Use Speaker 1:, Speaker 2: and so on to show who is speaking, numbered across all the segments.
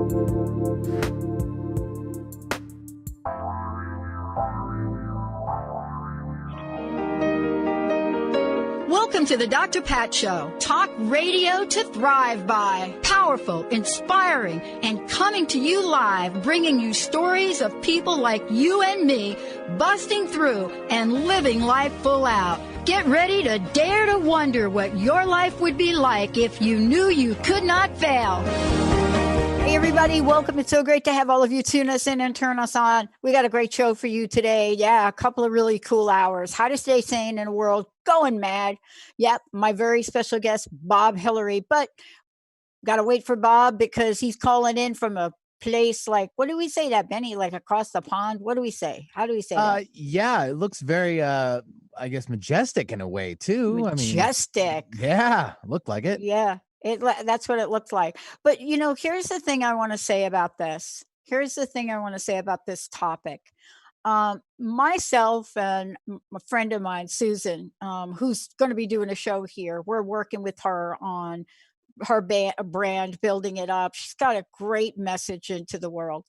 Speaker 1: Welcome to the Dr. Pat Show. Talk radio to thrive by. Powerful, inspiring, and coming to you live, bringing you stories of people like you and me, busting through and living life full out. Get ready to dare to wonder what your life would be like if you knew you could not fail. Hey, everybody. Welcome. It's so great to have all of you tune us in and turn us on. We got a great show for you today. Yeah, a couple of really cool hours. How to stay sane in a world going mad. Yep, my very special guest, Bob Hillary. But got to wait for Bob because he's calling in from a place like, what do we say that, Benny? Like across the pond? What do we say? How do we say that?
Speaker 2: Yeah, it looks very, I guess, majestic in a way, too.
Speaker 1: Majestic.
Speaker 2: I mean, yeah, looked like it.
Speaker 1: Yeah. That's what it looks like. But, you know, here's the thing I want to say about this. Here's the thing I want to say about this topic. Myself and a friend of mine, Susan, who's going to be doing a show here, we're working with her on her brand, building it up. She's got a great message into the world.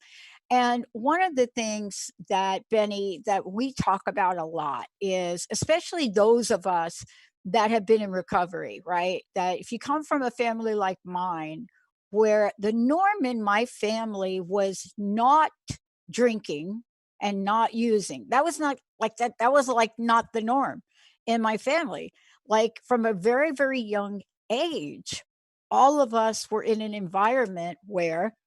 Speaker 1: And one of the things that, Benny, that we talk about a lot is, especially those of us that have been in recovery, right? That if you come from a family like mine, where the norm in my family was not drinking and not using, that was not like that. That was like not the norm in my family. Like from a very, very young age, all of us were in an environment where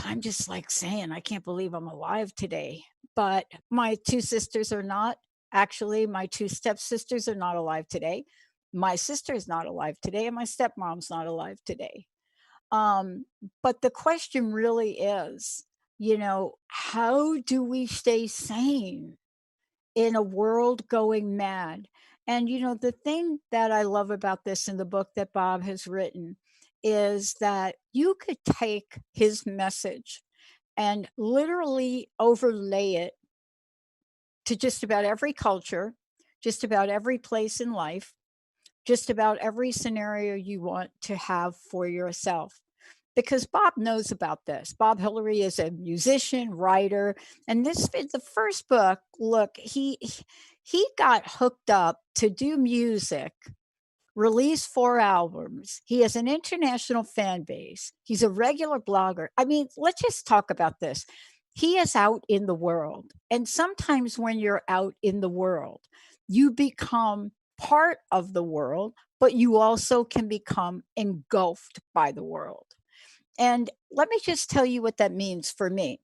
Speaker 1: I'm just like saying, I can't believe I'm alive today. But my two sisters are not. Actually, my two stepsisters are not alive today. My sister is not alive today, and my stepmom's not alive today. But the question really is, you know, how do we stay sane in a world going mad? And, you know, the thing that I love about this in the book that Bob has written is that you could take his message and literally overlay it to just about every culture, just about every place in life, just about every scenario you want to have for yourself. Because Bob knows about this. Bob Hillary is a musician, writer, and this is the first book. Look, he got hooked up to do music, release 4 albums. He has an international fan base. He's a regular blogger. I mean, let's just talk about this. He is out in the world. And sometimes when you're out in the world, you become part of the world, but you also can become engulfed by the world. And let me just tell you what that means for me.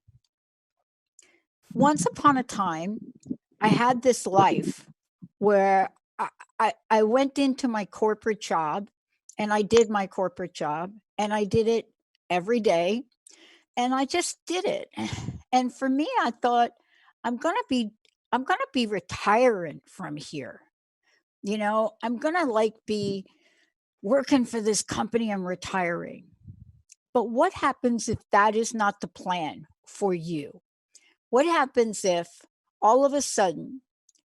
Speaker 1: Once upon a time, I had this life where I went into my corporate job and I did my corporate job and I did it every day. And I just did it. And for me, I thought, I'm gonna be retiring from here. You know, I'm gonna like be working for this company, I'm retiring. But what happens if that is not the plan for you? What happens if all of a sudden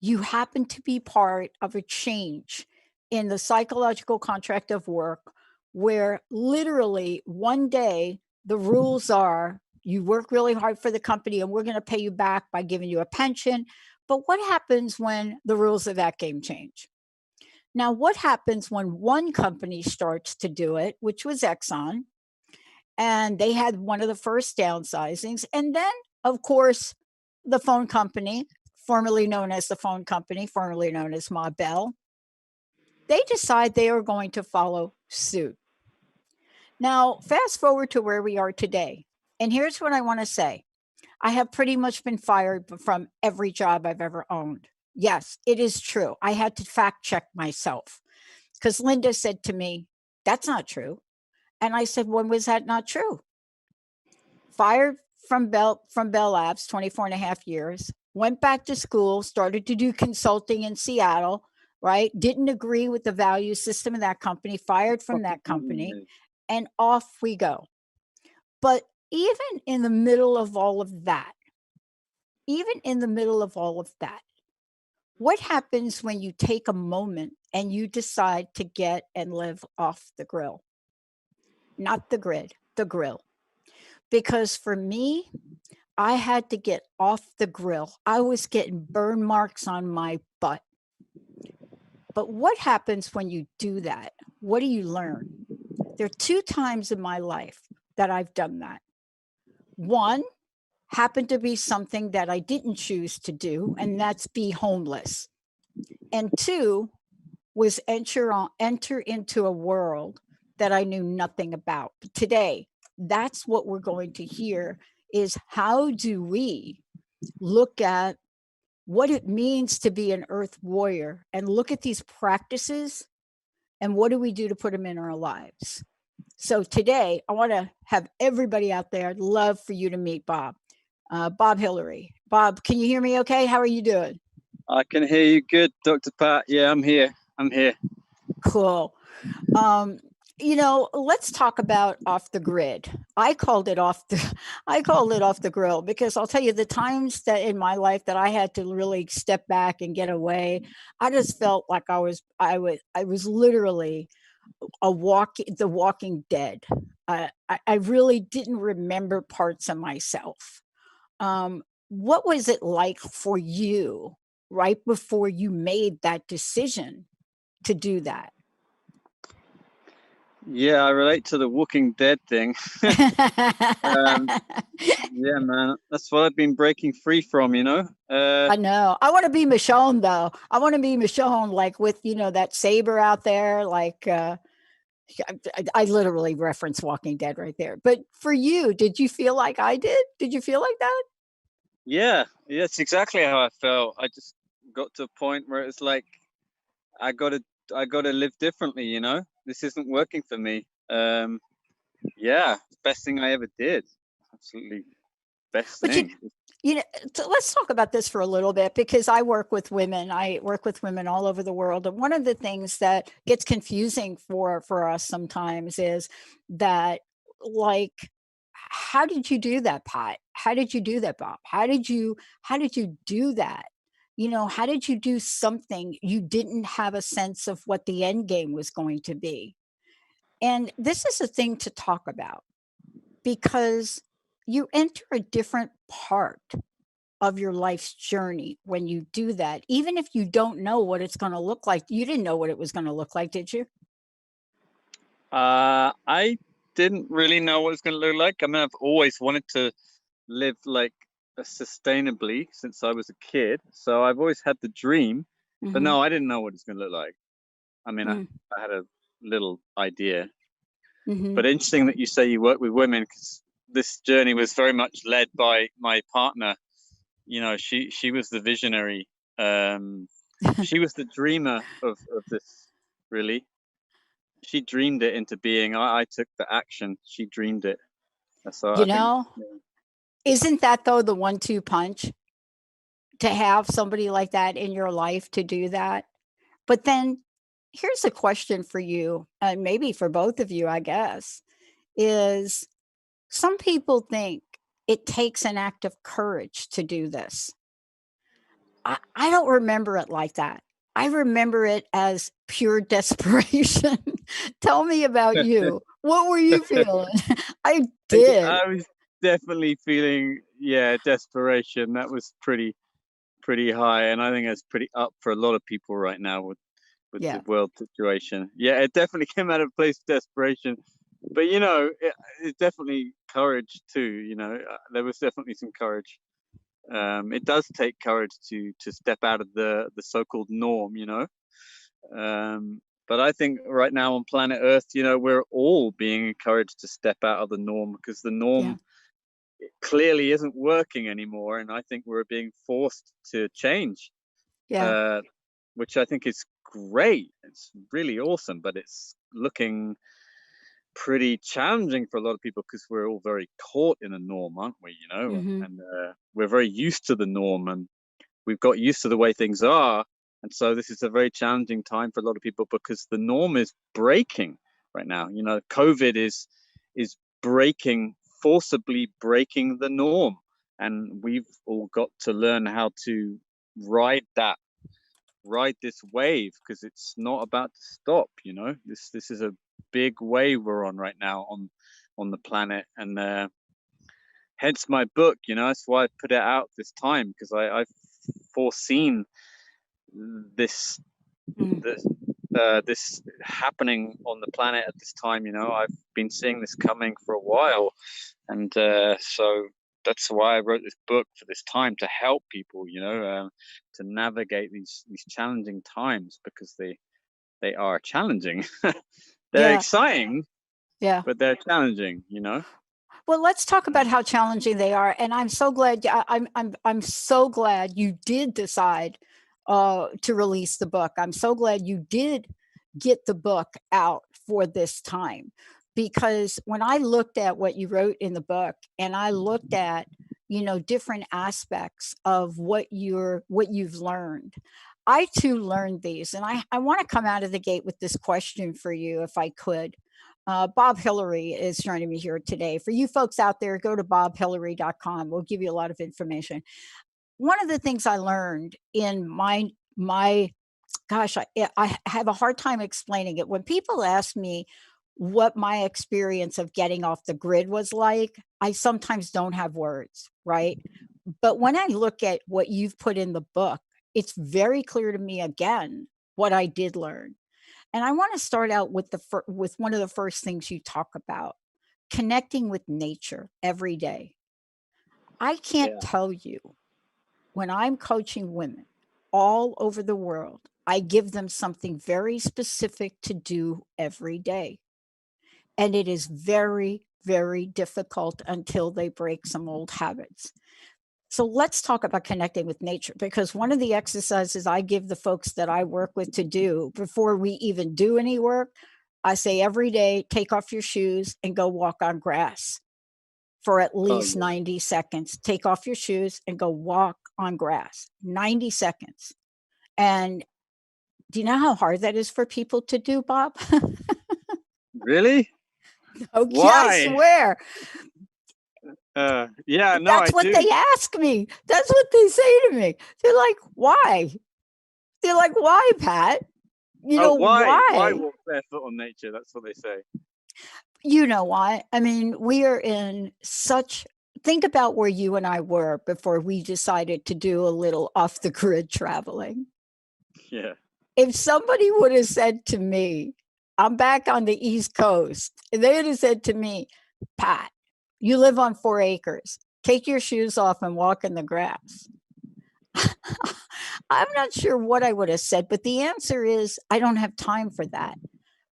Speaker 1: you happen to be part of a change in the psychological contract of work where literally one day the rules are you work really hard for the company and we're going to pay you back by giving you a pension. But what happens when the rules of that game change? Now, what happens when one company starts to do it, which was Exxon, and they had one of the first downsizings. And then, of course, the phone company, formerly known as the phone company, formerly known as Ma Bell, they decide they are going to follow suit. Now, fast forward to where we are today. And here's what I want to say. I have pretty much been fired from every job I've ever owned. Yes, it is true. I had to fact check myself because Linda said to me, that's not true. And I said, when was that not true? Fired from Bell Labs, 24 and a half years, went back to school, started to do consulting in Seattle, right? Didn't agree with the value system of that company, fired from that company, and off we go. But even in the middle of all of that, what happens when you take a moment and you decide to get and live off the grill? Not the grid, the grill. because for me, I had to get off the grill. I was getting burn marks on my butt. But what happens when you do that? What do you learn? There are 2 times in my life that I've done that. One happened to be something that I didn't choose to do, and that's be homeless. And 2 was enter into a world that I knew nothing about. But today, that's what we're going to hear is how do we look at what it means to be an earth warrior and look at these practices and what do we do to put them in our lives. So today, I want to have everybody out there. I'd love for you to meet Bob. Bob Hillary. Bob, can you hear me okay? How are you doing?
Speaker 3: I can hear you good, Dr. Pat. Yeah, I'm here.
Speaker 1: Cool. Let's talk about off the grid. I called it off the grill because I'll tell you the times that in my life that I had to really step back and get away, I just felt like I was literally the Walking Dead. I really didn't remember parts of myself. What was it like for you right before you made that decision to do that?
Speaker 3: Yeah, I relate to the Walking Dead thing. Yeah, man, that's what I've been breaking free from, you know?
Speaker 1: I know. I want to be Michonne, though. I want to be Michonne, like with, that saber out there. Like, I literally reference Walking Dead right there. But for you, did you feel like I did? Did you feel like that?
Speaker 3: Yeah, it's exactly how I felt. I just got to a point where it's like, I gotta live differently, you know? This isn't working for me. Yeah, best thing I ever did. Absolutely best
Speaker 1: But
Speaker 3: thing.
Speaker 1: let's talk about this for a little bit because I work with women. I work with women all over the world, and one of the things that gets confusing for us sometimes is that, like, how did you do that, Pat? How did you do that, Bob? How did you do that? How did you do something you didn't have a sense of what the end game was going to be? And this is a thing to talk about because you enter a different part of your life's journey when you do that, even if you don't know what it's going to look like. You didn't know what it was going to look like, did you?
Speaker 3: I didn't really know what it's going to look like. I mean, I've always wanted to live like sustainably since I was a kid. So I've always had the dream, but
Speaker 1: Mm-hmm.
Speaker 3: no, I didn't know what it's going to look like. I mean,
Speaker 1: Mm-hmm.
Speaker 3: I had a little idea,
Speaker 1: Mm-hmm.
Speaker 3: but interesting that you say you work with women because this journey was very much led by my partner. You know, she was the visionary. She was the dreamer of this, really. She dreamed it into being. I took the action. She dreamed it. So
Speaker 1: you
Speaker 3: I think,
Speaker 1: know,
Speaker 3: yeah.
Speaker 1: isn't that though the 1-2 punch to have somebody like that in your life to do that? But then here's a question for you, and maybe for both of you, I guess, is some people think it takes an act of courage to do this. I don't remember it like that. I remember it as pure desperation. Tell me about you. What were you feeling? I did.
Speaker 3: I was definitely feeling, yeah, desperation. That was pretty high, and I think that's pretty up for a lot of people right now with the
Speaker 1: Yeah.
Speaker 3: world situation. Yeah, it definitely came out of a place of desperation, but it's definitely courage too. There was definitely some courage. It does take courage to step out of the so-called norm. But I think right now on planet Earth, we're all being encouraged to step out of the norm because the
Speaker 1: Yeah.
Speaker 3: norm clearly isn't working anymore, and I think we're being forced to change,
Speaker 1: Yeah.
Speaker 3: which I think is great. It's really awesome, but it's looking pretty challenging for a lot of people because we're all very caught in a norm, aren't we?
Speaker 1: Mhm.
Speaker 3: And we're very used to the norm, and we've got used to the way things are. And so this is a very challenging time for a lot of people because the norm is breaking right now. COVID is forcibly breaking the norm, and we've all got to learn how to ride this wave because it's not about to stop. This is a big wave we're on right now on the planet, and hence my book, you know. That's why I put it out this time, because I've foreseen this this happening on the planet at this time. You know, I've been seeing this coming for a while, and so that's why I wrote this book for this time, to help people, you know, to navigate these challenging times, because they are challenging. They're
Speaker 1: Yeah.
Speaker 3: exciting,
Speaker 1: Yeah.
Speaker 3: but they're challenging, you know.
Speaker 1: Well, let's talk about how challenging they are. And I'm so glad. I'm so glad you did decide to release the book. I'm so glad you did get the book out for this time, because when I looked at what you wrote in the book, and I looked at, you know, different aspects of what you've learned, I too learned these. And I want to come out of the gate with this question for you, if I could. Bob Hillary is joining me here today. For you folks out there, go to bobhillary.com. We'll give you a lot of information. One of the things I learned in my gosh, I have a hard time explaining it. When people ask me what my experience of getting off the grid was like, I sometimes don't have words, right? But when I look at what you've put in the book, it's very clear to me again what I did learn. And I want to start out with with one of the first things you talk about, connecting with nature every day. I can't
Speaker 3: Yeah.
Speaker 1: tell you, when I'm coaching women all over the world, I give them something very specific to do every day. And it is very, very difficult until they break some old habits. So let's talk about connecting with nature, because one of the exercises I give the folks that I work with to do before we even do any work, I say every day, take off your shoes and go walk on grass for at
Speaker 3: Oh,
Speaker 1: least 90 seconds. Take off your shoes and go walk on grass, 90 seconds. And do you know how hard that is for people to do, Bob?
Speaker 3: really?
Speaker 1: Okay, I
Speaker 3: Why?
Speaker 1: swear.
Speaker 3: Yeah, no, I
Speaker 1: That's what
Speaker 3: do.
Speaker 1: they ask me. That's what they say to me. They're like, why? They're like, why, Pat? You
Speaker 3: Oh,
Speaker 1: know,
Speaker 3: why? Why
Speaker 1: why?
Speaker 3: walk barefoot on nature? That's what they say.
Speaker 1: You know why? I mean, we are in such, think about where you and I were before we decided to do a little off the grid traveling.
Speaker 3: Yeah.
Speaker 1: If somebody would have said to me, I'm back on the East Coast, and they would have said to me, Pat, you live on 4 acres. Take your shoes off and walk in the grass. I'm not sure what I would have said, but the answer is I don't have time for that.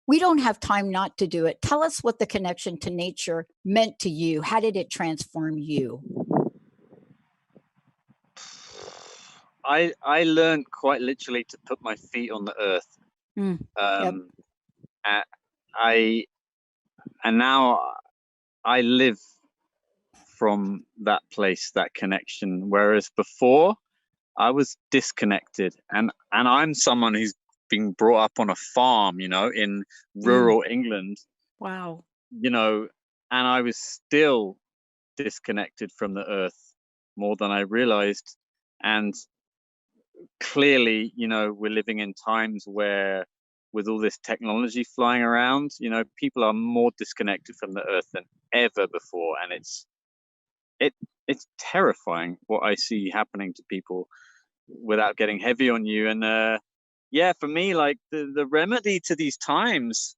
Speaker 1: We don't have time not to do it. Tell us what the connection to nature meant to you. How did it transform you?
Speaker 3: I learned quite literally to put my feet on the earth.
Speaker 1: Mm, yep.
Speaker 3: I, I and now I live from that place, that connection. Whereas before I was disconnected, and I'm someone who's been brought up on a farm, you know, in rural England,
Speaker 1: Wow.
Speaker 3: you know, and I was still disconnected from the earth more than I realized. And clearly, you know, we're living in times where, with all this technology flying around, you know, people are more disconnected from the earth than ever before, and it's terrifying what I see happening to people without getting heavy on you. And yeah, for me, like the remedy to these times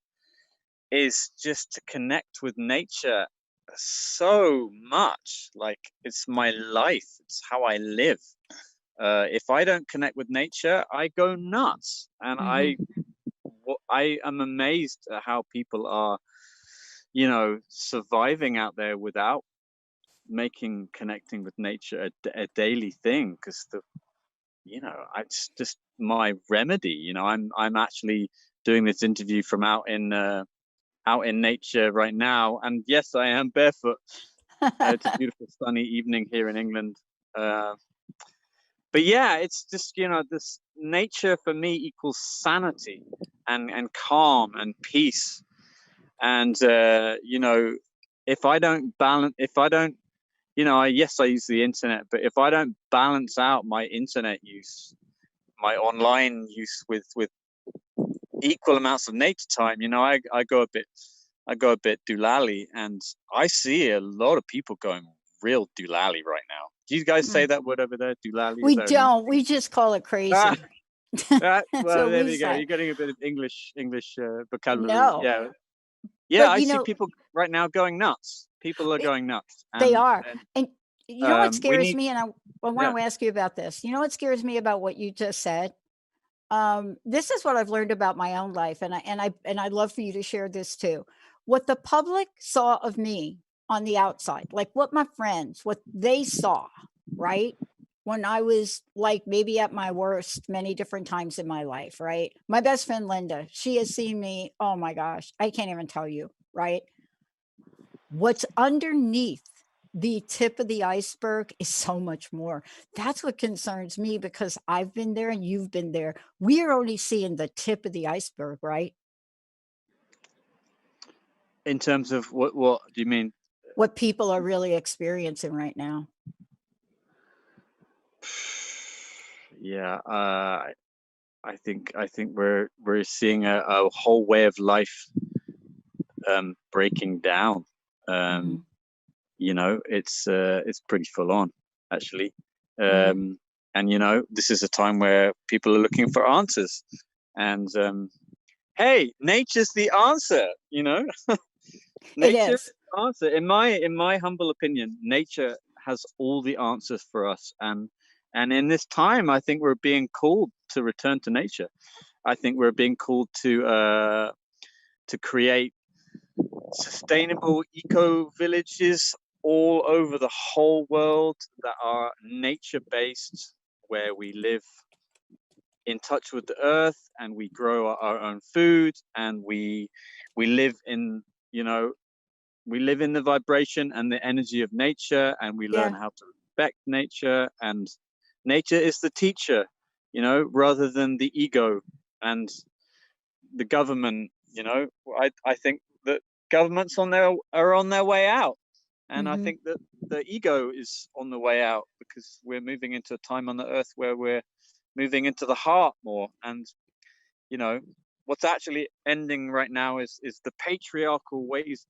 Speaker 3: is just to connect with nature so much. Like, it's my life, it's how I live. If I don't connect with nature, I go nuts. And I am amazed at how people are, you know, surviving out there without making connecting with nature a daily thing. Because you know, it's just my remedy. You know, I'm actually doing this interview from out in nature right now, and yes, I am barefoot. It's a beautiful sunny evening here in England. But yeah, it's just, you know, this nature for me equals sanity and calm and peace. And you know, if I don't balance, if I don't, you know, yes, I use the internet, but if I don't balance out my internet use, my online use with equal amounts of nature time, you know, I go a bit doolally, and I see a lot of people going real doolally right now. Do you guys say that word over there, doolally?
Speaker 1: We don't. We just call it crazy.
Speaker 3: Well,
Speaker 1: So
Speaker 3: there
Speaker 1: we
Speaker 3: you go.
Speaker 1: say.
Speaker 3: You're getting a bit of English vocabulary.
Speaker 1: No.
Speaker 3: Yeah.
Speaker 1: But,
Speaker 3: I see people right now going nuts. People are going nuts.
Speaker 1: They are. And you know what
Speaker 3: we
Speaker 1: scares
Speaker 3: need-
Speaker 1: me? And I want to ask you about this. You know what scares me about what you just said? This is what I've learned about my own life, and I'd love for you to share this too. What the public saw of me on the outside, like what my friends, what they saw, right? When I was like maybe at my worst many different times in my life, right? My best friend Linda, she has seen me, oh my gosh, I can't even tell you, right? What's underneath the tip of the iceberg is so much more. That's what concerns me, because I've been there and you've been there. We are only seeing the tip of the iceberg, right?
Speaker 3: In terms of what do you mean?
Speaker 1: What people are really experiencing right now.
Speaker 3: Yeah, I think we're seeing a whole way of life breaking down. You know, it's pretty full on, actually. And you know, this is a time where people are looking for answers, and hey, nature's the answer. You know, nature is the answer. In my humble opinion, nature has all the answers for us, and in this time, I think we're being called to return to nature. I think we're being called to create sustainable eco villages all over the whole world that are nature based, where we live in touch with the earth and we grow our own food, and we live in, you know, we live in the vibration and the energy of nature, and we learn how to respect nature, and nature is the teacher, you know, rather than the ego and the government. You know, I think that governments are on their way out, and I think that the ego is on the way out, because we're moving into a time on the earth where we're moving into the heart more. And you know, what's actually ending right now is the patriarchal ways,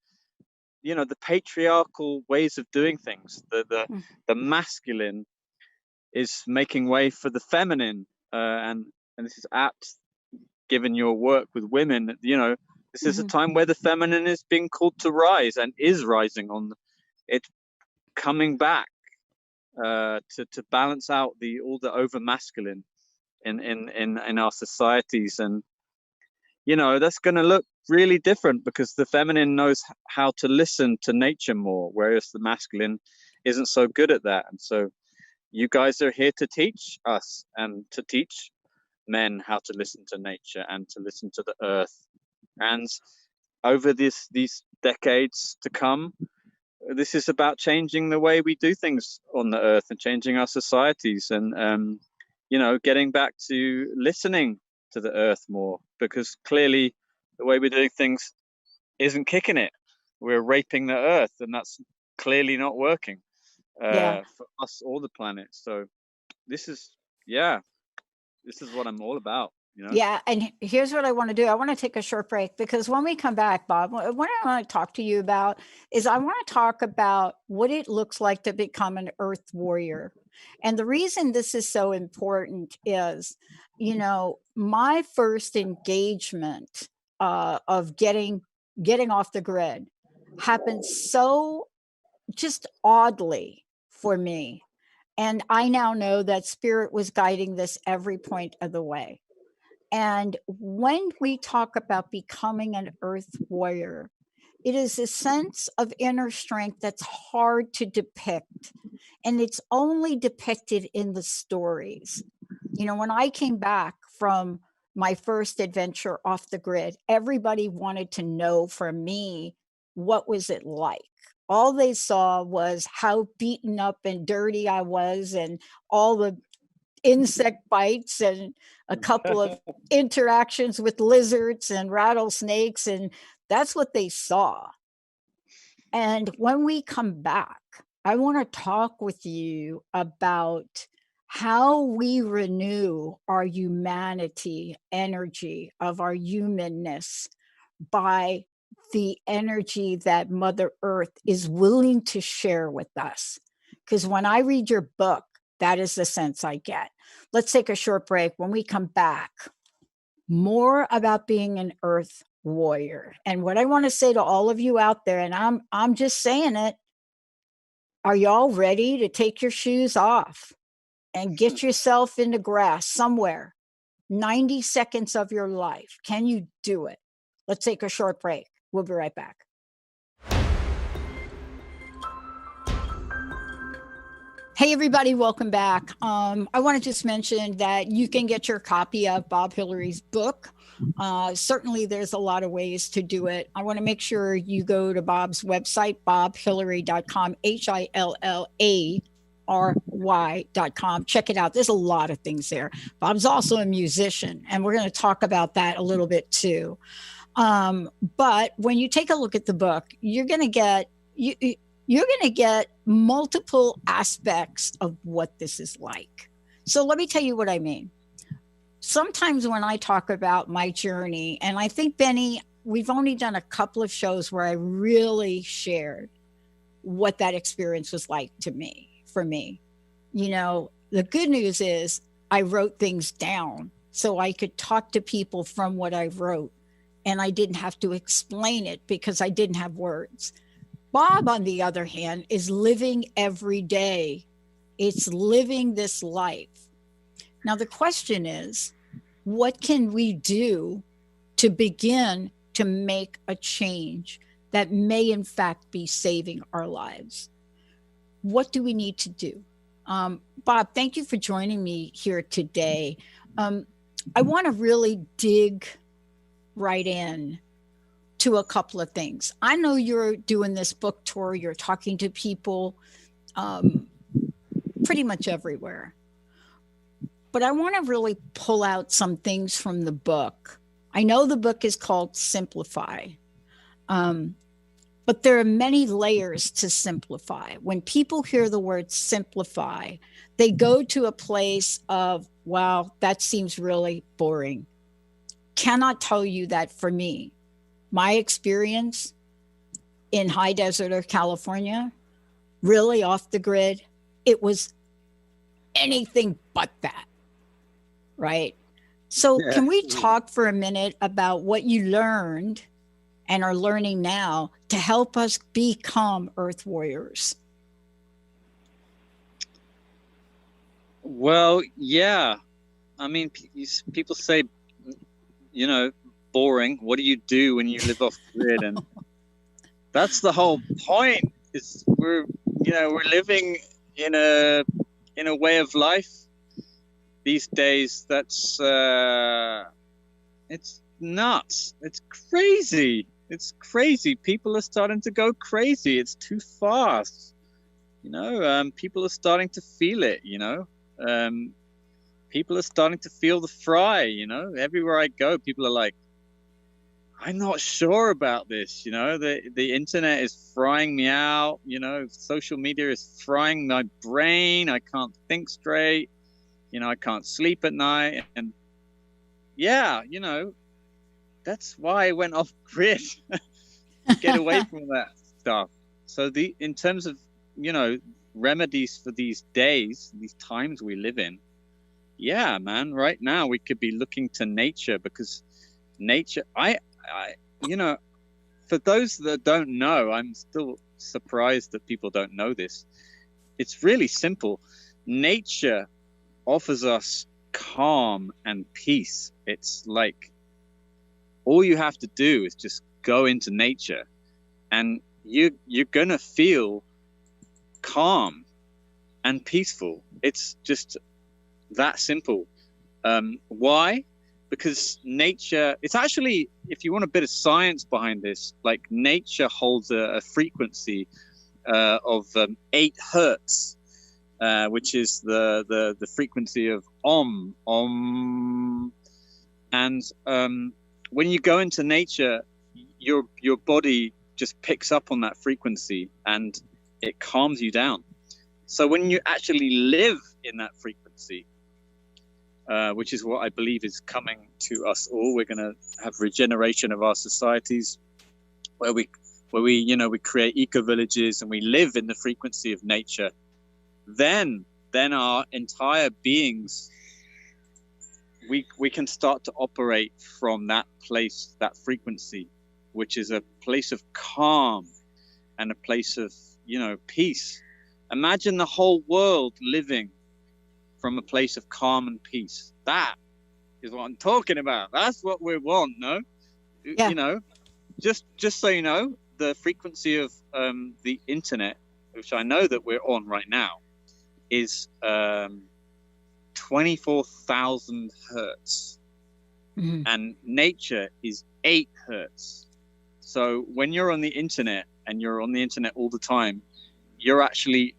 Speaker 3: you know, the patriarchal ways of doing things. The masculine is making way for the feminine, and this is apt given your work with women. You know, this is a time where the feminine is being called to rise, and is rising on it, coming back to balance out all the over masculine in our societies. And you know, that's going to look really different, because the feminine knows how to listen to nature more, whereas the masculine isn't so good at that. And so you guys are here to teach us, and to teach men how to listen to nature and to listen to the earth. And over these decades to come, this is about changing the way we do things on the earth and changing our societies, and you know, getting back to listening to the earth more, because clearly the way we're doing things isn't kicking it. We're raping the earth, and that's clearly not working for us or the planet. So this is what I'm all about, you know?
Speaker 1: Yeah, and here's what I want to do. I want to take a short break, because when we come back, Bob, what I want to talk to you about is, I want to talk about what it looks like to become an earth warrior. And the reason this is so important is, you know, my first engagement of getting off the grid happened so just oddly for me. And I now know that spirit was guiding this every point of the way. And when we talk about becoming an earth warrior, it is a sense of inner strength that's hard to depict. And it's only depicted in the stories. You know, when I came back from my first adventure off the grid, everybody wanted to know from me, what was it like? All they saw was how beaten up and dirty I was, and all the insect bites, and a couple of interactions with lizards and rattlesnakes, and that's what they saw. And when we come back, I want to talk with you about how we renew our humanity energy of our humanness by the energy that Mother Earth is willing to share with us. Because when I read your book, that is the sense I get. Let's take a short break. When we come back, more about being an earth warrior. And what I want to say to all of you out there, and I'm just saying it, are y'all ready to take your shoes off and get yourself in the grass somewhere? 90 seconds of your life. Can you do it? Let's take a short break. We'll be right back. Hey, everybody, welcome back. I want to just mention that you can get your copy of Bob Hillary's book. Certainly, there's a lot of ways to do it. I want to make sure you go to Bob's website, bobhillary.com, HILLARY.com. Check it out. There's a lot of things there. Bob's also a musician, and we're going to talk about that a little bit too. But when you take a look at the book, you're going to get multiple aspects of what this is like. So let me tell you what I mean. Sometimes when I talk about my journey, and I think, Benny, we've only done a couple of shows where I really shared what that experience was like for me. You know, the good news is I wrote things down so I could talk to people from what I wrote, and I didn't have to explain it because I didn't have words. Bob, on the other hand, is living every day. It's living this life. Now, the question is, what can we do to begin to make a change that may, in fact, be saving our lives? What do we need to do? Bob, thank you for joining me here today. I want to really dig right in to a couple of things. I know you're doing this book tour. You're talking to people pretty much everywhere. But I want to really pull out some things from the book. I know the book is called Simplify, but there are many layers to simplify. When people hear the word simplify, they go to a place of, wow, that seems really boring. Cannot tell you that for me. My experience in high desert of California, really off the grid, it was anything but that, right? So can we talk for a minute about what you learned and are learning now to help us become Earth Warriors?
Speaker 3: Well, yeah. I mean, people say, you know, boring. What do you do when you live off grid? And that's the whole point. Is we're living in a way of life these days that's it's nuts. It's crazy. It's crazy. People are starting to go crazy. It's too fast. You know, people are starting to feel it. You know, people are starting to feel the fry. You know, everywhere I go, people are like, I'm not sure about this, you know, the internet is frying me out, you know, social media is frying my brain. I can't think straight, you know, I can't sleep at night. And yeah, you know, that's why I went off grid, get away from that stuff. So in terms of, you know, remedies for these days, these times we live in, yeah, man, right now we could be looking to nature, because nature, you know, for those that don't know, I'm still surprised that people don't know this. It's really simple. Nature offers us calm and peace. It's like all you have to do is just go into nature and you're going to feel calm and peaceful. It's just that simple. Why? Because nature, it's actually, if you want a bit of science behind this, like nature holds a frequency of 8 hertz, which is the frequency of Om. And when you go into nature, your body just picks up on that frequency and it calms you down. So when you actually live in that frequency, which is what I believe is coming to us all. We're going to have regeneration of our societies. where we we create eco villages and we live in the frequency of nature, then our entire beings, we can start to operate from that place, that frequency, which is a place of calm and a place of peace. Imagine the whole world living from a place of calm and peace. That is what I'm talking about. That's what we want, no?
Speaker 1: Yeah.
Speaker 3: Just so you know, the frequency of the internet, which I know that we're on right now, is 24,000 hertz.
Speaker 1: Mhm.
Speaker 3: And nature is 8 hertz. So when you're on the internet and you're on the internet all the time, you're actually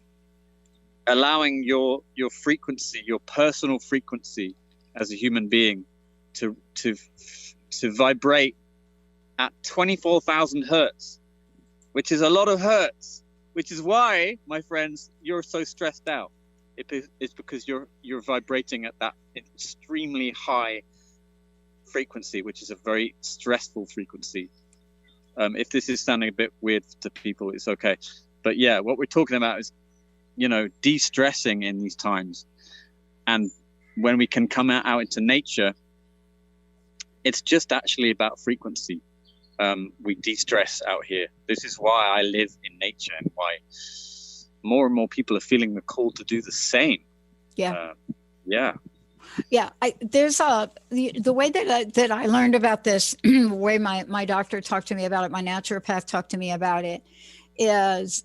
Speaker 3: allowing your frequency, your personal frequency as a human being to vibrate at 24,000 hertz, which is a lot of hertz, which is why, my friends, you're so stressed out. It's because you're vibrating at that extremely high frequency, which is a very stressful frequency. If this is sounding a bit weird to people, it's okay. But yeah, what we're talking about is, de-stressing in these times. And when we can come out into nature, it's just actually about frequency. We de-stress out here. This is why I live in nature, and why more and more people are feeling the call to do the same.
Speaker 1: Yeah.
Speaker 3: Yeah.
Speaker 1: There's the way that I learned about this, the way my doctor talked to me about it, my naturopath talked to me about it, is,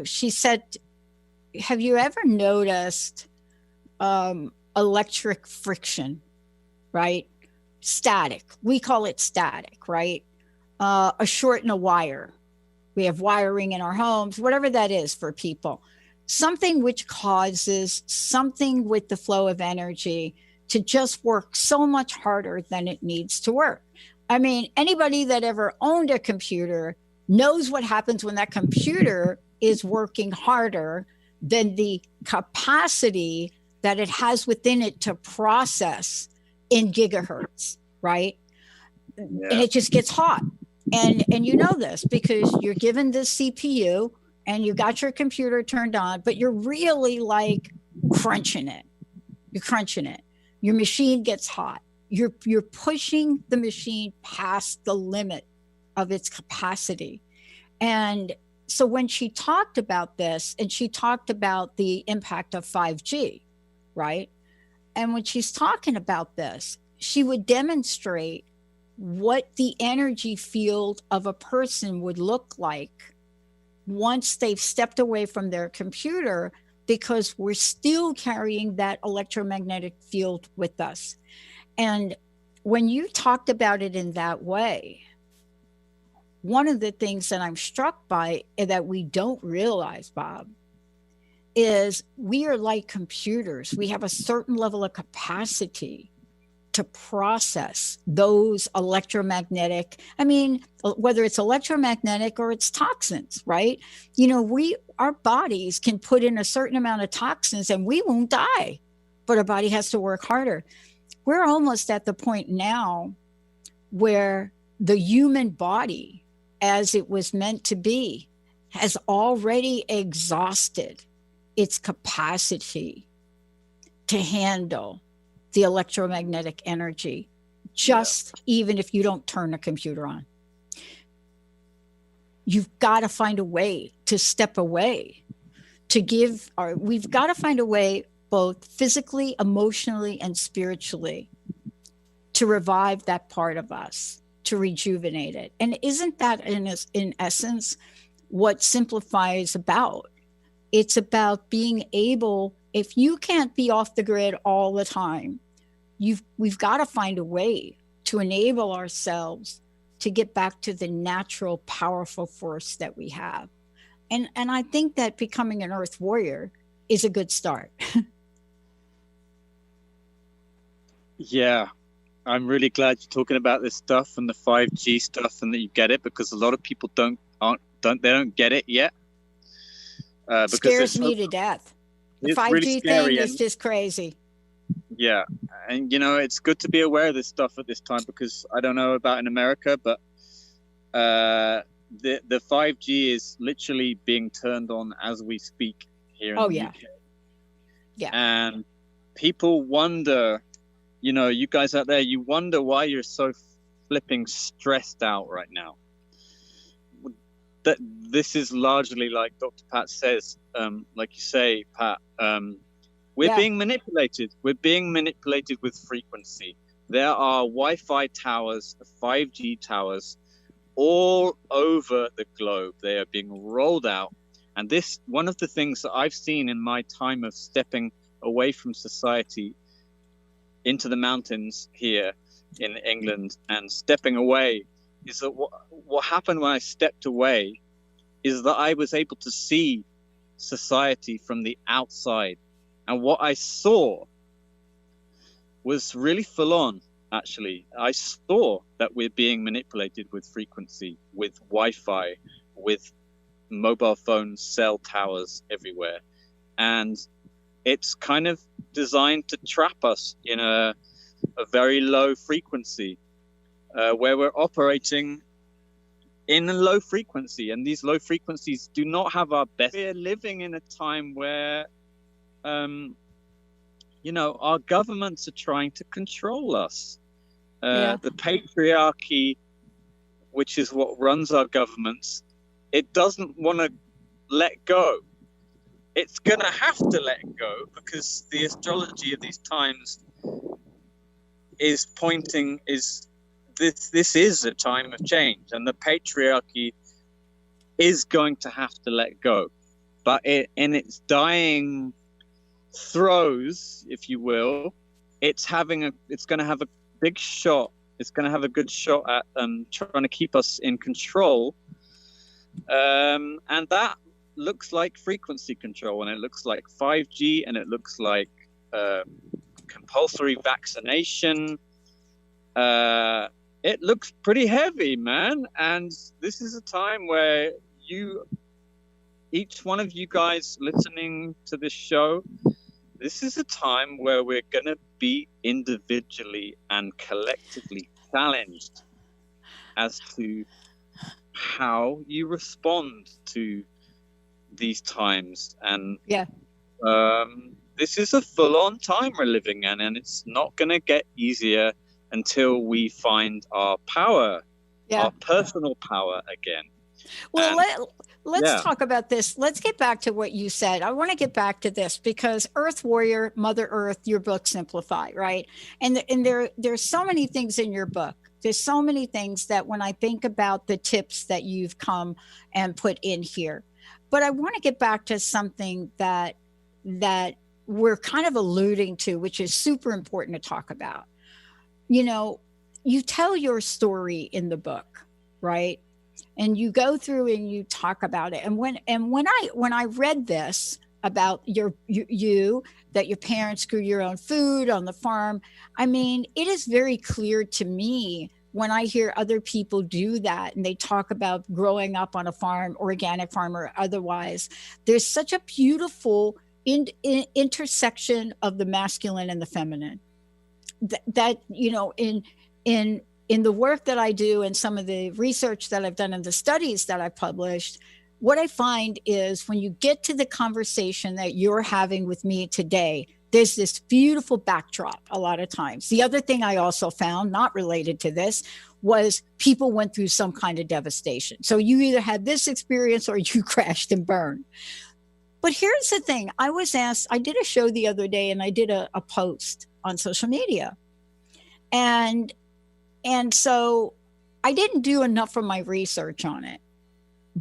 Speaker 1: she said, have you ever noticed electric friction, right? Static. We call it static, right? A short in a wire. We have wiring in our homes, whatever that is for people. Something which causes something with the flow of energy to just work so much harder than it needs to work. I mean, anybody that ever owned a computer knows what happens when that computer is working harder than the capacity that it has within it to process in gigahertz, right?
Speaker 3: Yeah.
Speaker 1: And it just gets hot. And you know this because you're given this CPU and you got your computer turned on, but you're really like crunching it. You're crunching it. Your machine gets hot. You're pushing the machine past the limit of its capacity. And so when she talked about this, and she talked about the impact of 5G, right? And when she's talking about this, she would demonstrate what the energy field of a person would look like once they've stepped away from their computer, because we're still carrying that electromagnetic field with us. And when you talked about it in that way, one of the things that I'm struck by that we don't realize, Bob, is we are like computers. We have a certain level of capacity to process those electromagnetic, whether it's electromagnetic or it's toxins, right? Our bodies can put in a certain amount of toxins and we won't die, but our body has to work harder. We're almost at the point now where the human body, as it was meant to be, has already exhausted its capacity to handle the electromagnetic energy, even if you don't turn a computer on. You've got to find a way to step away, we've got to find a way, both physically, emotionally, and spiritually, to revive that part of us, to rejuvenate it. And isn't that in essence what Simplify is about? It's about being able, if you can't be off the grid all the time, we've got to find a way to enable ourselves to get back to the natural, powerful force that we have. And I think that becoming an earth warrior is a good start.
Speaker 3: Yeah, I'm really glad you're talking about this stuff and the 5G stuff, and that you get it, because a lot of people don't get it yet.
Speaker 1: Scares me to death. The 5G
Speaker 3: really
Speaker 1: thing is just crazy.
Speaker 3: Yeah, and it's good to be aware of this stuff at this time, because I don't know about in America, but the 5G is literally being turned on as we speak here in the UK.
Speaker 1: Yeah.
Speaker 3: And people wonder, you guys out there, you wonder why you're so flipping stressed out right now. That this is largely, like Dr. Pat says, like you say, Pat, we're being manipulated. We're being manipulated with frequency. There are Wi-Fi towers, 5G towers, all over the globe. They are being rolled out. And this, one of the things that I've seen in my time of stepping away from society into the mountains here in England and stepping away, is that what happened when I stepped away is that I was able to see society from the outside. And what I saw was really full on, actually. I saw that we're being manipulated with frequency, with Wi-Fi, with mobile phone cell towers everywhere. And it's kind of designed to trap us in a very low frequency, where we're operating in a low frequency. And these low frequencies do not have our best. We're living in a time where our governments are trying to control us. The patriarchy, which is what runs our governments, it doesn't want to let go. It's going to have to let go, because the astrology of these times is pointing, this is a time of change, and the patriarchy is going to have to let go. But in its dying throes, if you will, it's going to have a big shot. It's going to have a good shot at trying to keep us in control, and that looks like frequency control, and it looks like 5G, and it looks like compulsory vaccination. It looks pretty heavy, man. And this is a time where each one of you guys listening to this show, this is a time where we're going to be individually and collectively challenged as to how you respond to these times. And this is a full-on time we're living in, and it's not going to get easier until we find our power, our personal power again.
Speaker 1: Well, let's talk about this. Let's get back to what you said. I want to get back to this, because Earth Warrior, Mother Earth, your book Simplify, right? And there's so many things in your book. There's so many things that when I think about the tips that you've come and put in here. But I want to get back to something that we're kind of alluding to, which is super important to talk about. You tell your story in the book, right? And you go through and you talk about it. And when I read this about you that your parents grew your own food on the farm, I mean, it is very clear to me when I hear other people do that and they talk about growing up on a farm, organic farm or otherwise, there's such a beautiful intersection of the masculine and the feminine that in the work that I do and some of the research that I've done and the studies that I've published, what I find is when you get to the conversation that you're having with me today, there's this beautiful backdrop a lot of times. The other thing I also found, not related to this, was people went through some kind of devastation. So you either had this experience or you crashed and burned. But here's the thing. I was asked, I did a show the other day and I did a post on social media. And so I didn't do enough of my research on it.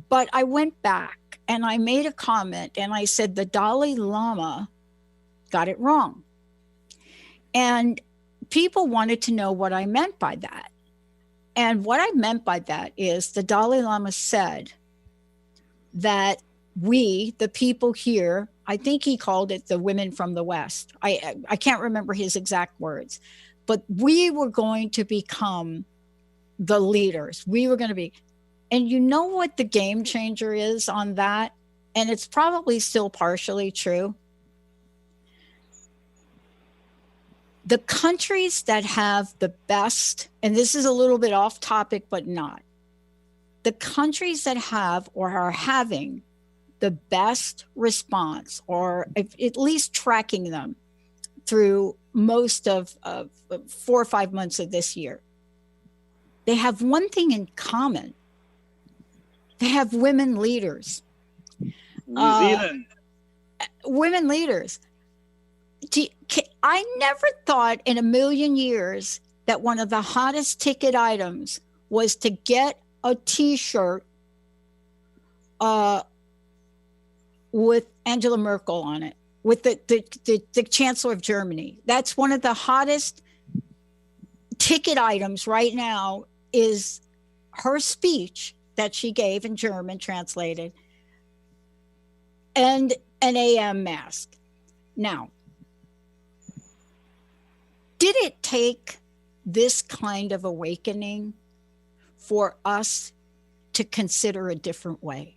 Speaker 1: But I went back and I made a comment and I said the Dalai Lama got it wrong. And people wanted to know what I meant by that. And what I meant by that is the Dalai Lama said that we, the people here, I think he called it the women from the West. I can't remember his exact words, but we were going to become the leaders. We were going to be, and you know what the game changer is on that? And it's probably still partially true. The countries that have the best, and this is a little bit off topic, but not, the countries that have or are having the best response, or at least tracking them through most of 4 or 5 months of this year, they have one thing in common. They have women leaders.
Speaker 3: New Zealand.
Speaker 1: Women leaders. I never thought in a million years that one of the hottest ticket items was to get a T-shirt with Angela Merkel on it, with the Chancellor of Germany. That's one of the hottest ticket items right now, is her speech that she gave in German, translated, and an AM mask. Now, did it take this kind of awakening for us to consider a different way?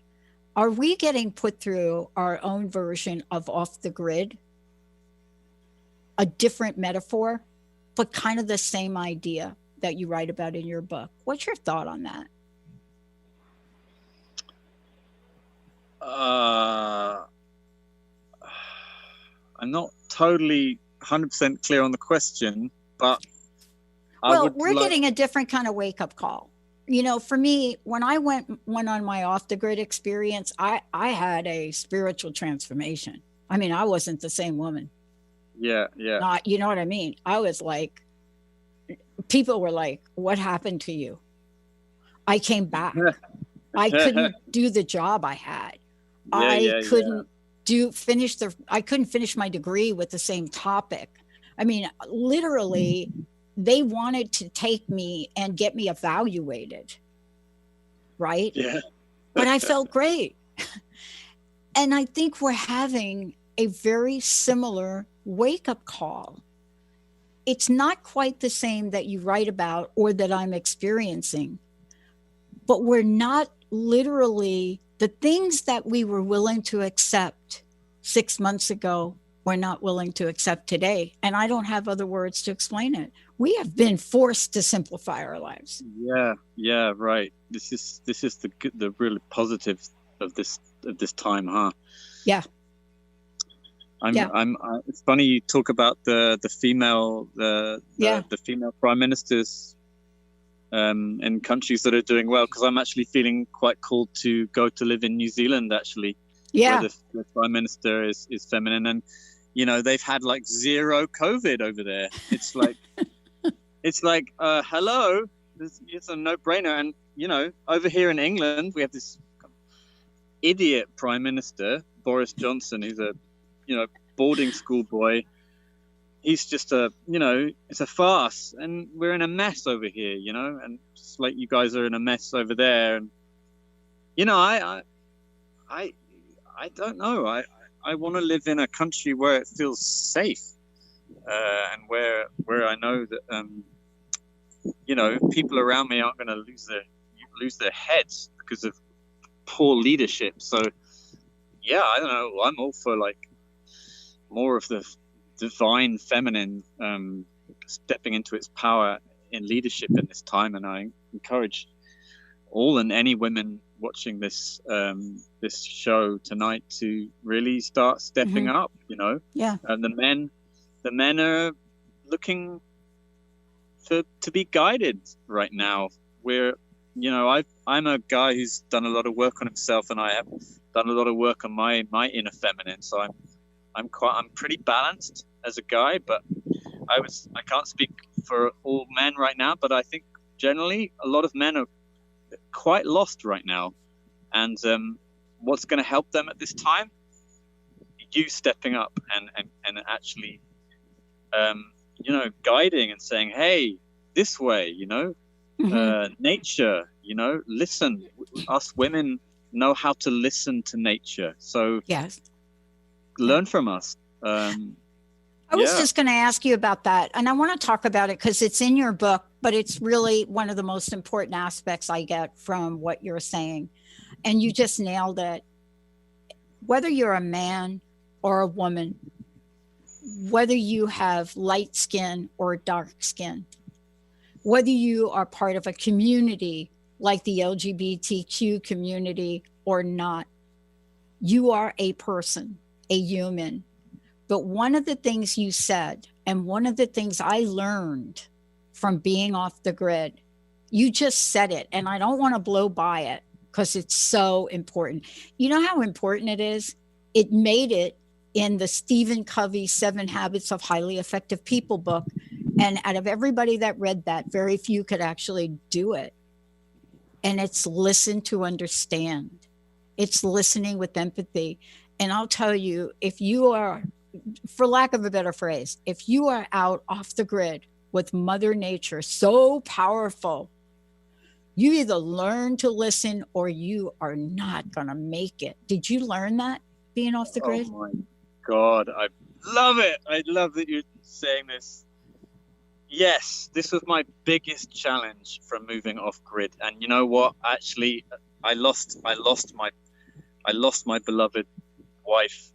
Speaker 1: Are we getting put through our own version of off the grid? A different metaphor, but kind of the same idea that you write about in your book. What's your thought on that?
Speaker 3: I'm not totally 100% clear on the question, but
Speaker 1: we're getting a different kind of wake-up call. You know, for me, when I went on my off-the-grid experience, I had a spiritual transformation. I mean, I wasn't the same woman.
Speaker 3: Yeah.
Speaker 1: Not, you know what I mean? I was like, people were like, what happened to you? I came back. I couldn't do the job I had. I couldn't finish my degree with the same topic. I mean, literally, they wanted to take me and get me evaluated, right?
Speaker 3: Yeah.
Speaker 1: But I felt great. And I think we're having a very similar wake-up call. It's not quite the same that you write about or that I'm experiencing, but we're not literally, the things that we were willing to accept 6 months ago, we're not willing to accept today. And I don't have other words to explain it. We have been forced to simplify our lives.
Speaker 3: Yeah, right. This is the really positive of this time, huh?
Speaker 1: Yeah.
Speaker 3: It's funny you talk about the female prime ministers in countries that are doing well, because I'm actually feeling quite called to go to live in New Zealand, actually.
Speaker 1: Yeah.
Speaker 3: Where the prime minister is feminine, and you know, they've had like 0 COVID over there. It's like hello, it's a no-brainer. And you know, over here in England, we have this idiot prime minister, Boris Johnson, who's a boarding school boy. He's just it's a farce, and we're in a mess over here, you know, and just like you guys are in a mess over there. And you know, I don't know. I want to live in a country where it feels safe, and where I know that you know, people around me aren't going to lose their heads because of poor leadership. So yeah, I don't know. I'm all for like more of the divine feminine stepping into its power in leadership in this time, and I encourage all and any women watching this show tonight to really start stepping up, you know.
Speaker 1: Yeah.
Speaker 3: And the men are looking to be guided right now. I'm a guy who's done a lot of work on himself, and I have done a lot of work on my inner feminine. So I'm pretty balanced as a guy, but I can't speak for all men right now, but I think generally a lot of men are quite lost right now. And what's going to help them at this time? You stepping up and actually, guiding and saying, hey, this way, you know, nature, you know, listen. Us women know how to listen to nature. So
Speaker 1: yes,
Speaker 3: learn from us.
Speaker 1: I was just going to ask you about that. And I want to talk about it because it's in your book, but it's really one of the most important aspects I get from what you're saying. And you just nailed it. Whether you're a man or a woman, whether you have light skin or dark skin, whether you are part of a community like the LGBTQ community or not, you are a person, a human. But one of the things you said, and one of the things I learned from being off the grid, you just said it, and I don't want to blow by it because it's so important. You know how important it is? It made it in the Stephen Covey 7 Habits of Highly Effective People book. And out of everybody that read that, very few could actually do it. And it's listen to understand. It's listening with empathy. And I'll tell you, if you are, for lack of a better phrase, if you are out off the grid with Mother Nature, so powerful, you either learn to listen or you are not going to make it. Did you learn that being off the grid?
Speaker 3: Oh my God, I love it. I love that you're saying this. Yes, this was my biggest challenge from moving off grid. And you know what? Actually, I lost my beloved wife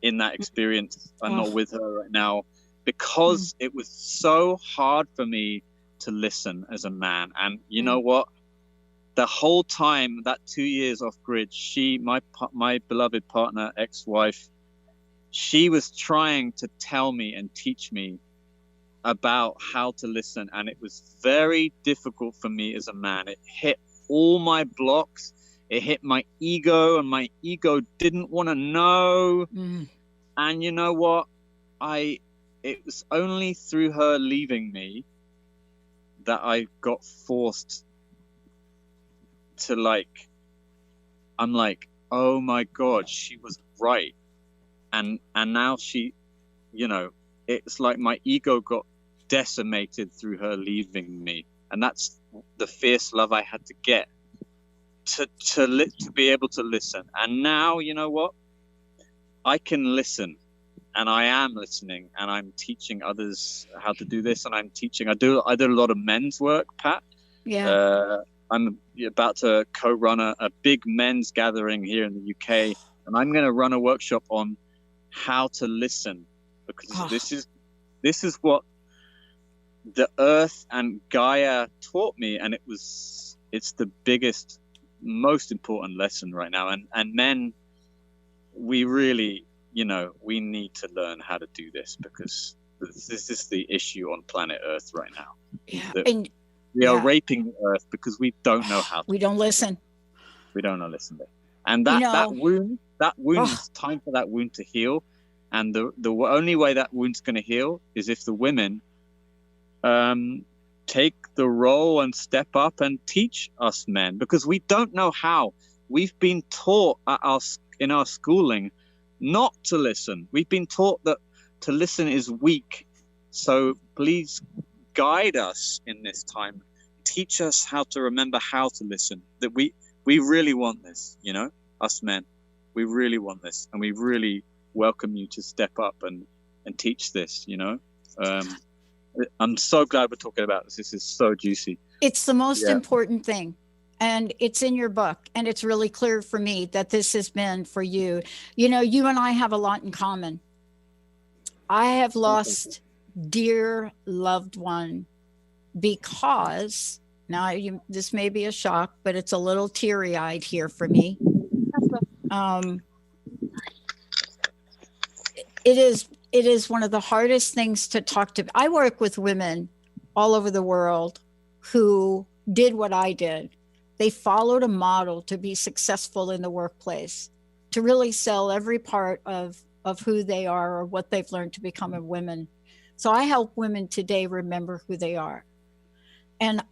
Speaker 3: in that experience. I'm not with her right now because it was so hard for me to listen as a man. And you know what? The whole time, that 2 years off grid, my beloved partner, ex-wife, she was trying to tell me and teach me about how to listen. And it was very difficult for me as a man. It hit all my blocks. It hit my ego, and my ego didn't want to know. And you know what? It was only through her leaving me that I got forced to I'm like, oh my God, she was right. And now she, it's like my ego got decimated through her leaving me. And that's the fierce love I had to get to be able to listen. And now, you know what? I can listen, and I am listening, and I'm teaching others how to do this. And I did a lot of men's work, Pat.
Speaker 1: Yeah.
Speaker 3: I'm about to co-run a big men's gathering here in the UK, and I'm going to run a workshop on how to listen, because this is what the earth and Gaia taught me, and it's the biggest, most important lesson right now. And men, we really, we need to learn how to do this, because this is the issue on planet Earth right now.
Speaker 1: Yeah.
Speaker 3: We are raping the earth because we don't know how to.
Speaker 1: We don't listen.
Speaker 3: We don't know listen. And that wound, it's time for that wound to heal. And the only way that wound's going to heal is if the women take the role and step up and teach us men, because we don't know how. We've been taught in our schooling not to listen. We've been taught that to listen is weak. So please guide us in this time. Teach us how to remember how to listen. That we really want this, us men. We really want this, and we really welcome you to step up and teach this. I'm so glad we're talking about this. This is so juicy.
Speaker 1: It's the most important thing. And it's in your book, and it's really clear for me that this has been for you. You and I have a lot in common. I have lost dear loved one because, now this may be a shock, but it's a little teary-eyed here for me. It is one of the hardest things to talk to. I work with women all over the world who did what I did. They followed a model to be successful in the workplace, to really sell every part of who they are or what they've learned to become a woman. So I help women today remember who they are. And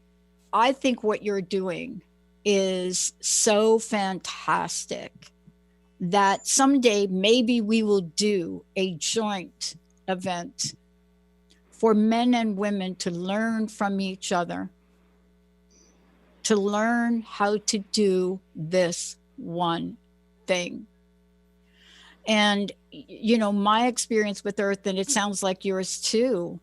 Speaker 1: I think what you're doing is so fantastic that someday maybe we will do a joint event for men and women to learn from each other, to learn how to do this one thing. And, my experience with Earth, and it sounds like yours too,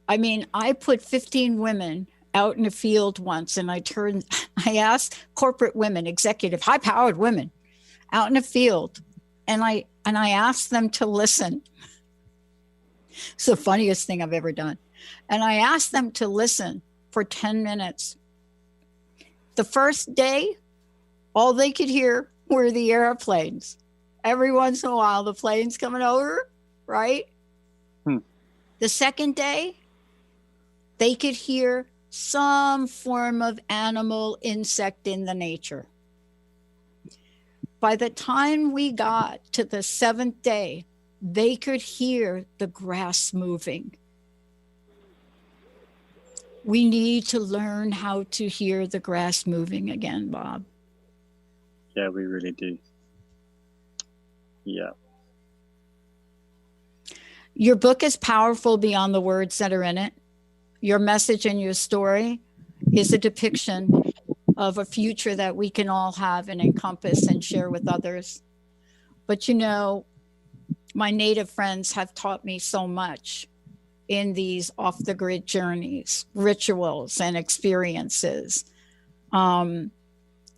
Speaker 1: I put 15 women out in a field once, and I asked corporate women, executive, high-powered women out in a field, and I and I asked them to listen. It's the funniest thing I've ever done. And I asked them to listen for 10 minutes. The first day, all they could hear were the airplanes. Every once in a while, the planes coming over, right? The second day, they could hear some form of animal, insect in the nature. By the time we got to the 7th day, they could hear the grass moving. We need to learn how to hear the grass moving again, Bob.
Speaker 3: Yeah, we really do. Yeah.
Speaker 1: Your book is powerful beyond the words that are in it. Your message and your story is a depiction of a future that we can all have and encompass and share with others. But you know, my native friends have taught me so much in these off-the-grid journeys, rituals and experiences.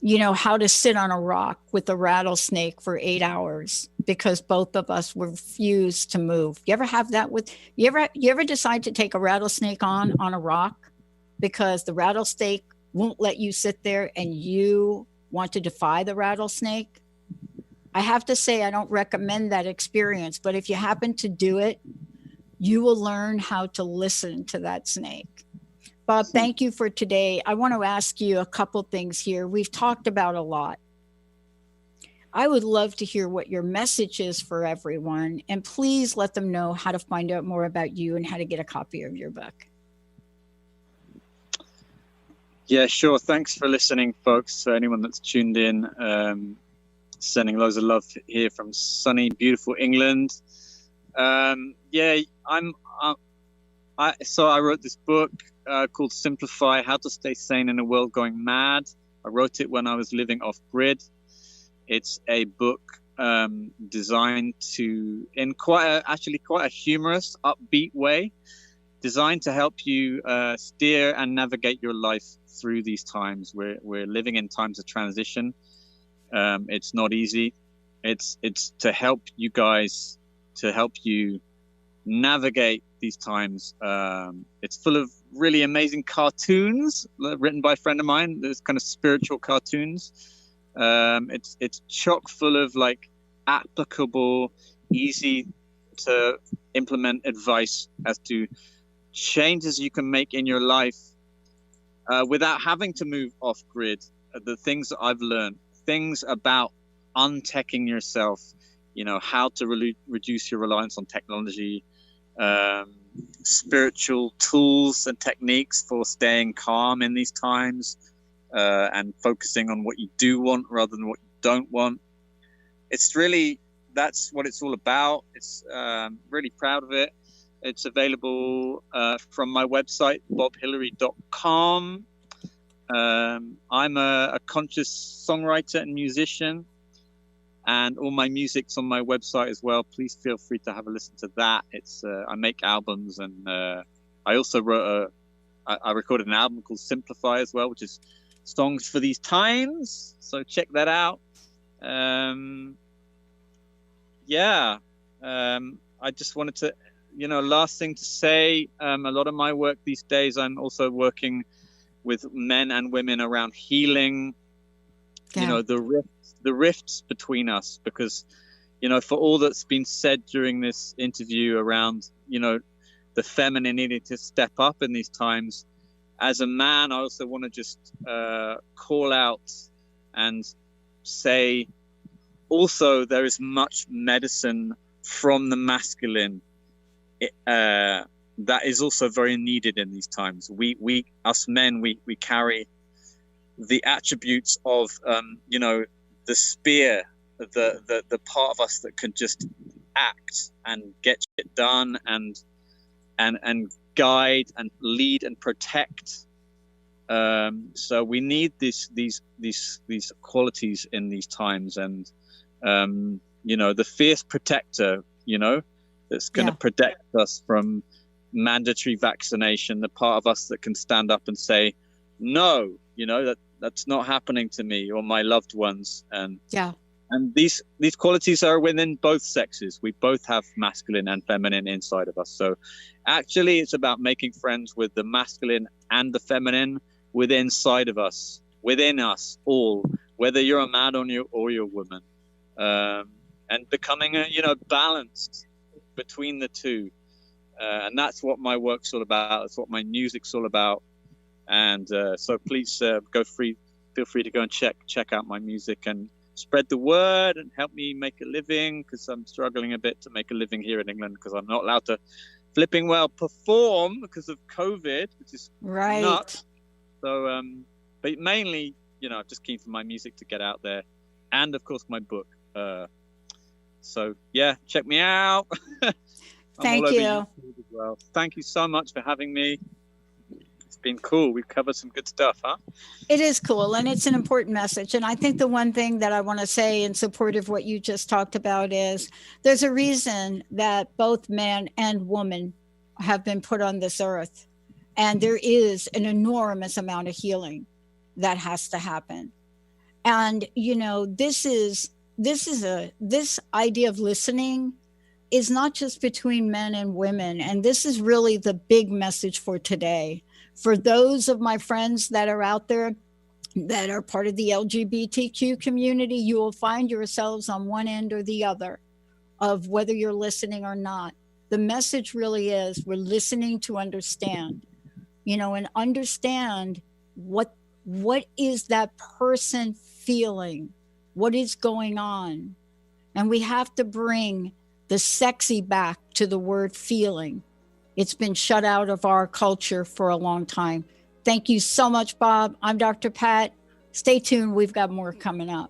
Speaker 1: You know, how to sit on a rock with a rattlesnake for 8 hours because both of us refused to move. You ever have that with, you ever decide to take a rattlesnake on a rock because the rattlesnake won't let you sit there and you want to defy the rattlesnake? I have to say, I don't recommend that experience, but if you happen to do it, you will learn how to listen to that snake. Bob, thank you for today. I want to ask you a couple things here. We've talked about a lot. I would love to hear what your message is for everyone, and please let them know how to find out more about you and how to get a copy of your book.
Speaker 3: Yeah, sure. Thanks for listening, folks. Anyone that's tuned in, sending loads of love here from sunny, beautiful England. Yeah, so I wrote this book called Simplify: How to Stay Sane in a World Going Mad. I wrote it when I was living off grid. It's a book designed to, in quite a humorous, upbeat way, designed to help you steer and navigate your life through these times. We're living in times of transition. It's not easy. It's to help you guys, to help you navigate these times. It's full of really amazing cartoons written by a friend of mine. There's kind of spiritual cartoons. It's chock full of like applicable, easy to implement advice as to changes you can make in your life without having to move off grid. The things that I've learned, things about unteching yourself, you know, how to reduce your reliance on technology, spiritual tools and techniques for staying calm in these times, and focusing on what you do want rather than what you don't want. It's really, that's what it's all about. It's really proud of it. It's available from my website, bobhillary.com. I'm a conscious songwriter and musician, and all my music's on my website as well. Please feel free to have a listen to that. It's I make albums, and I also I recorded an album called Simplify as well, which is songs for these times. So check that out. I just wanted to, last thing to say, a lot of my work these days, I'm also working with men and women around healing, the rifts between us, because, for all that's been said during this interview around, the feminine needing to step up in these times, as a man, I also want to just call out and say, also, there is much medicine from the masculine that is also very needed in these times. We us men, we carry the attributes of, the spear, the part of us that can just act and get it done and guide and lead and protect. So we need these qualities in these times, and the fierce protector, that's going to protect us from mandatory vaccination, the part of us that can stand up and say, no, that's not happening to me or my loved ones, and And these qualities are within both sexes. We both have masculine and feminine inside of us. So actually it's about making friends with the masculine and the feminine within us all, whether you're a man or you're a woman, and becoming balanced between the two. And that's what my work's all about. That's what my music's all about. And so please feel free to go and check out my music and spread the word and help me make a living, because I'm struggling a bit to make a living here in England because I'm not allowed to flipping well perform because of COVID, which is nuts. So but mainly, I'm just keen for my music to get out there, and of course my book. So yeah, check me out.
Speaker 1: Thank you.
Speaker 3: As well. Thank you so much for having me. It's been cool. We've covered some good stuff, huh?
Speaker 1: It is cool, and it's an important message. And I think the one thing that I want to say in support of what you just talked about is there's a reason that both man and woman have been put on this earth. And there is an enormous amount of healing that has to happen. And, this idea of listening is not just between men and women. And this is really the big message for today. For those of my friends that are out there that are part of the LGBTQ community, you will find yourselves on one end or the other of whether you're listening or not. The message really is we're listening to understand, and understand what is that person feeling, what is going on. And we have to bring the sexy back to the word feeling. It's been shut out of our culture for a long time. Thank you so much, Bob. I'm Dr. Pat. Stay tuned. We've got more coming up.